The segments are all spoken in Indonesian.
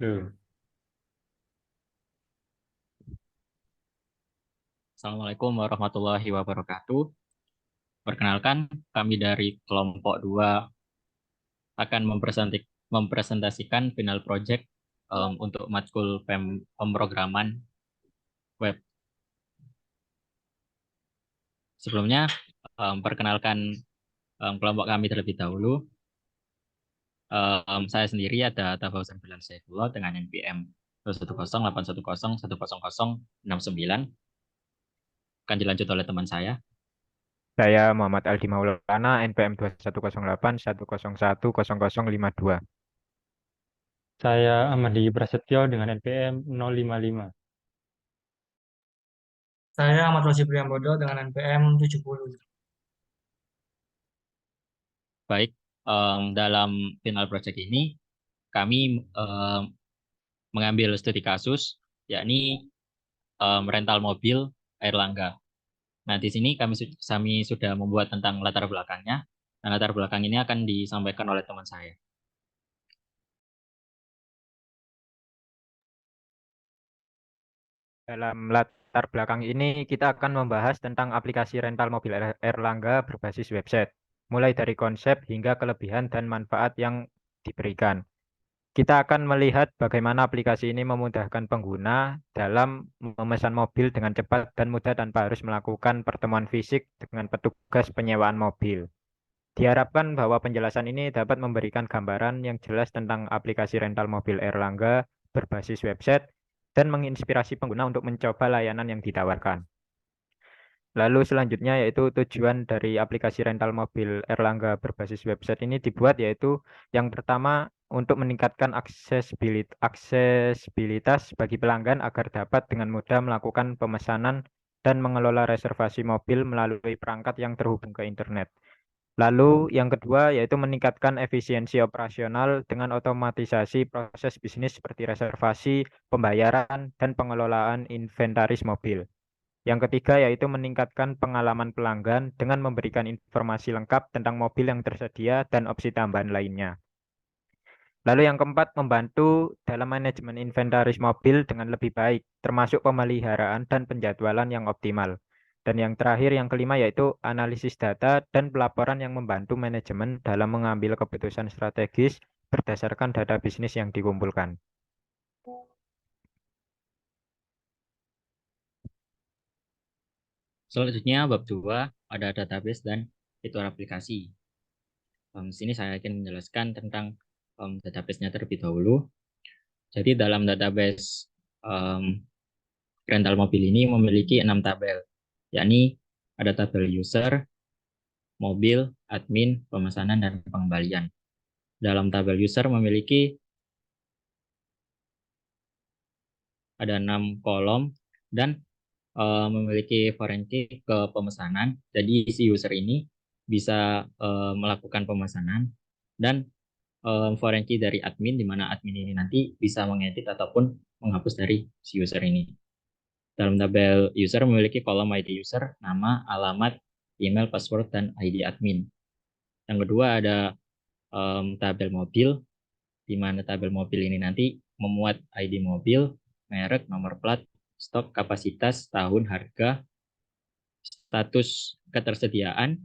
Loh, Assalamualaikum warahmatullahi wabarakatuh. Perkenalkan, kami dari kelompok 2 akan mempresentasikan final project untuk matkul pemrograman web. Sebelumnya, perkenalkan kelompok kami terlebih dahulu. Saya sendiri ada Tafausan Bilan Saifullah dengan NPM 2108101001069. Akan dilanjut oleh teman saya. Saya Muhammad Aldi Maulana, NPM 210810110052. saya Ahmadi Prasetyo dengan NPM 055. Saya Ahmad Rosi Priambodo dengan NPM 70. Baik, dalam final project ini kami mengambil studi kasus, yakni rental mobil Airlangga. Nah, di sini kami sudah membuat tentang latar belakangnya. Nah, latar belakang ini akan disampaikan oleh teman saya. Dalam latar belakang ini kita akan membahas tentang aplikasi rental mobil Erlangga berbasis website, mulai dari konsep hingga kelebihan dan manfaat yang diberikan. Kita akan melihat bagaimana aplikasi ini memudahkan pengguna dalam memesan mobil dengan cepat dan mudah tanpa harus melakukan pertemuan fisik dengan petugas penyewaan mobil. Diharapkan bahwa penjelasan ini dapat memberikan gambaran yang jelas tentang aplikasi rental mobil Erlangga berbasis website dan menginspirasi pengguna untuk mencoba layanan yang ditawarkan. Lalu selanjutnya yaitu tujuan dari aplikasi rental mobil Erlangga berbasis website ini dibuat yaitu yang pertama untuk meningkatkan aksesibilitas bagi pelanggan agar dapat dengan mudah melakukan pemesanan dan mengelola reservasi mobil melalui perangkat yang terhubung ke internet. Lalu yang kedua yaitu meningkatkan efisiensi operasional dengan otomatisasi proses bisnis seperti reservasi, pembayaran, dan pengelolaan inventaris mobil. Yang ketiga yaitu meningkatkan pengalaman pelanggan dengan memberikan informasi lengkap tentang mobil yang tersedia dan opsi tambahan lainnya. Lalu yang keempat, membantu dalam manajemen inventaris mobil dengan lebih baik, termasuk pemeliharaan dan penjadwalan yang optimal. Dan yang terakhir, yang kelima, yaitu analisis data dan pelaporan yang membantu manajemen dalam mengambil keputusan strategis berdasarkan data bisnis yang dikumpulkan. Selanjutnya, bab 2 ada database dan fitur aplikasi. Di sini saya akan menjelaskan tentang database-nya terlebih dahulu. Jadi dalam database rental mobil ini memiliki 6 tabel, yakni ada tabel user, mobil, admin, pemesanan, dan pengembalian. Dalam tabel user ada 6 kolom dan memiliki foreign key ke pemesanan. Jadi si user ini bisa melakukan pemesanan dan foreign key dari admin, di mana admin ini nanti bisa mengedit ataupun menghapus dari si user ini. Dalam tabel user memiliki kolom ID user, nama, alamat, email, password, dan ID admin. Yang kedua ada tabel mobil, di mana tabel mobil ini nanti memuat ID mobil, merek, nomor plat, stok, kapasitas, tahun, harga, status ketersediaan,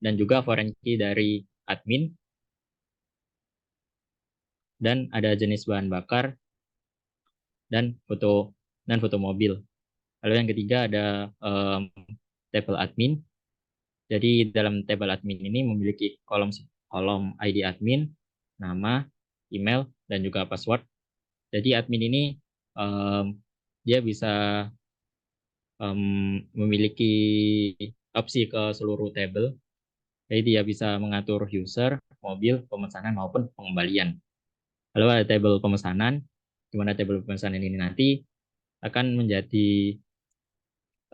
dan juga foreign key dari admin, dan ada jenis bahan bakar dan foto mobil. Lalu yang ketiga ada tabel admin. Jadi dalam tabel admin ini memiliki kolom ID admin, nama, email, dan juga password. Jadi admin ini um, dia bisa memiliki opsi ke seluruh tabel. Jadi dia bisa mengatur user, mobil, pemesanan maupun pengembalian. Lalu ada tabel pemesanan, di mana tabel pemesanan ini nanti akan menjadi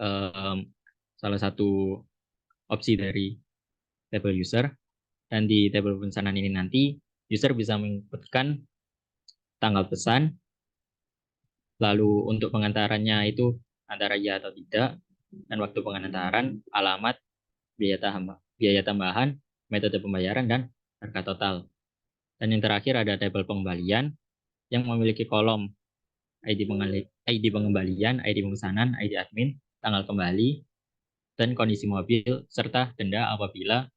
um, salah satu opsi dari tabel user. Dan di tabel pemesanan ini nanti user bisa menginputkan tanggal pesan, lalu untuk pengantarannya itu antara ya atau tidak, dan waktu pengantaran, alamat, biaya tambahan, metode pembayaran, dan harga total. Dan yang terakhir ada tabel pengembalian, yang memiliki kolom ID pengembalian, ID pemesanan, ID admin, tanggal kembali, dan kondisi mobil, serta denda apabila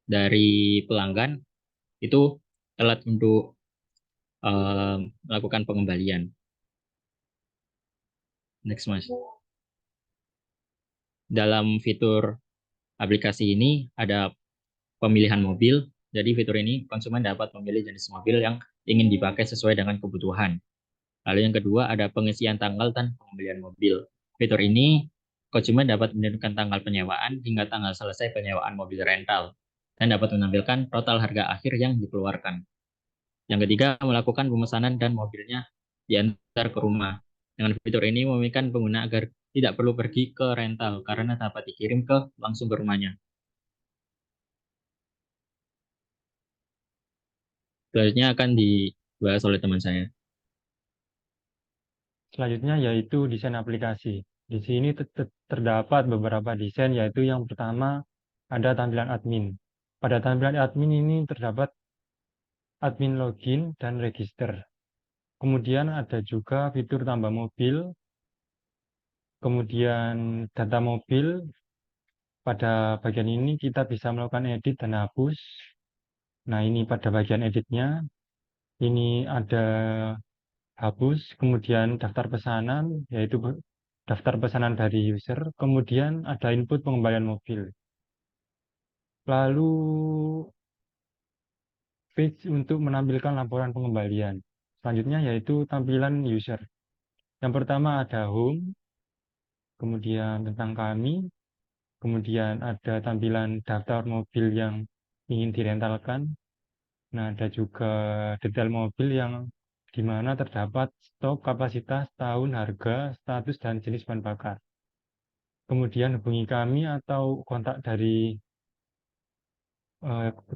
dari pelanggan itu telat untuk melakukan pengembalian. Next, Mas. Dalam fitur aplikasi ini ada pemilihan mobil. Jadi fitur ini konsumen dapat memilih jenis mobil yang ingin dipakai sesuai dengan kebutuhan. Lalu yang kedua ada pengisian tanggal dan pembelian mobil. Fitur ini konsumen dapat menentukan tanggal penyewaan hingga tanggal selesai penyewaan mobil rental dan dapat menampilkan total harga akhir yang dikeluarkan. Yang ketiga, melakukan pemesanan dan mobilnya diantar ke rumah. Dengan fitur ini memungkinkan pengguna agar tidak perlu pergi ke rental karena dapat dikirim langsung ke rumahnya. Selanjutnya akan dibahas oleh teman saya. Selanjutnya yaitu desain aplikasi. Di sini terdapat beberapa desain, yaitu yang pertama ada tampilan admin. Pada tampilan admin ini terdapat admin login dan register. Kemudian ada juga fitur tambah mobil, kemudian data mobil. Pada bagian ini kita bisa melakukan edit dan hapus. Nah, ini pada bagian editnya. Ini ada hapus, kemudian daftar pesanan, yaitu daftar pesanan dari user, kemudian ada input pengembalian mobil. Lalu page untuk menampilkan laporan pengembalian. Selanjutnya yaitu tampilan user. Yang pertama ada home, kemudian tentang kami, kemudian ada tampilan daftar mobil yang ingin direntalkan. Nah, ada juga detail mobil yang di mana terdapat stok, kapasitas, tahun, harga, status, dan jenis bahan bakar. Kemudian hubungi kami atau kontak dari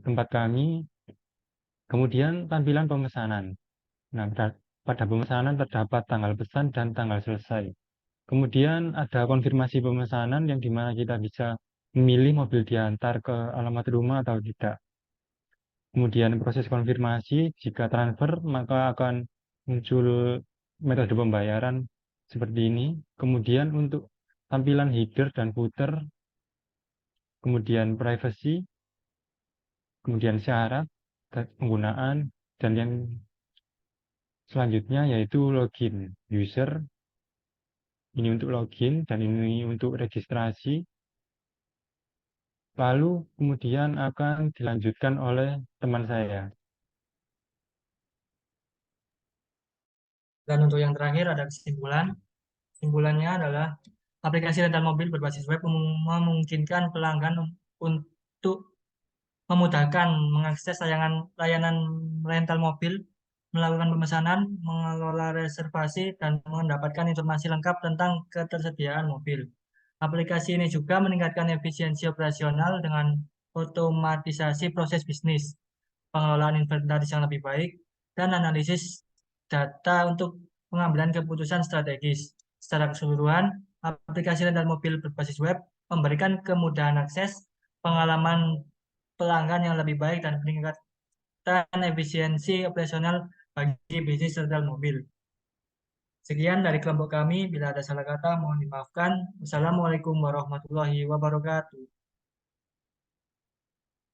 tempat kami. Kemudian tampilan pemesanan. Nah, pada pemesanan terdapat tanggal pesan dan tanggal selesai. Kemudian ada konfirmasi pemesanan yang dimana kita bisa memilih mobil diantar ke alamat rumah atau tidak. Kemudian proses konfirmasi, jika transfer maka akan muncul metode pembayaran seperti ini. Kemudian untuk tampilan header dan footer, kemudian privacy, kemudian syarat penggunaan, dan yang selanjutnya yaitu login user. Ini untuk login dan ini untuk registrasi. Lalu kemudian akan dilanjutkan oleh teman saya. Dan untuk yang terakhir ada kesimpulan. Kesimpulannya adalah aplikasi rental mobil berbasis web memungkinkan pelanggan untuk memudahkan mengakses layanan rental mobil, melakukan pemesanan, mengelola reservasi, dan mendapatkan informasi lengkap tentang ketersediaan mobil. Aplikasi ini juga meningkatkan efisiensi operasional dengan otomatisasi proses bisnis, pengelolaan inventaris yang lebih baik, dan analisis data untuk pengambilan keputusan strategis. Secara keseluruhan, aplikasi rental mobil berbasis web memberikan kemudahan akses, pengalaman pelanggan yang lebih baik, dan peningkatan efisiensi operasional bagi bisnis rental mobil. Sekian dari kelompok kami. Bila ada salah kata, mohon dimaafkan. Wassalamualaikum warahmatullahi wabarakatuh.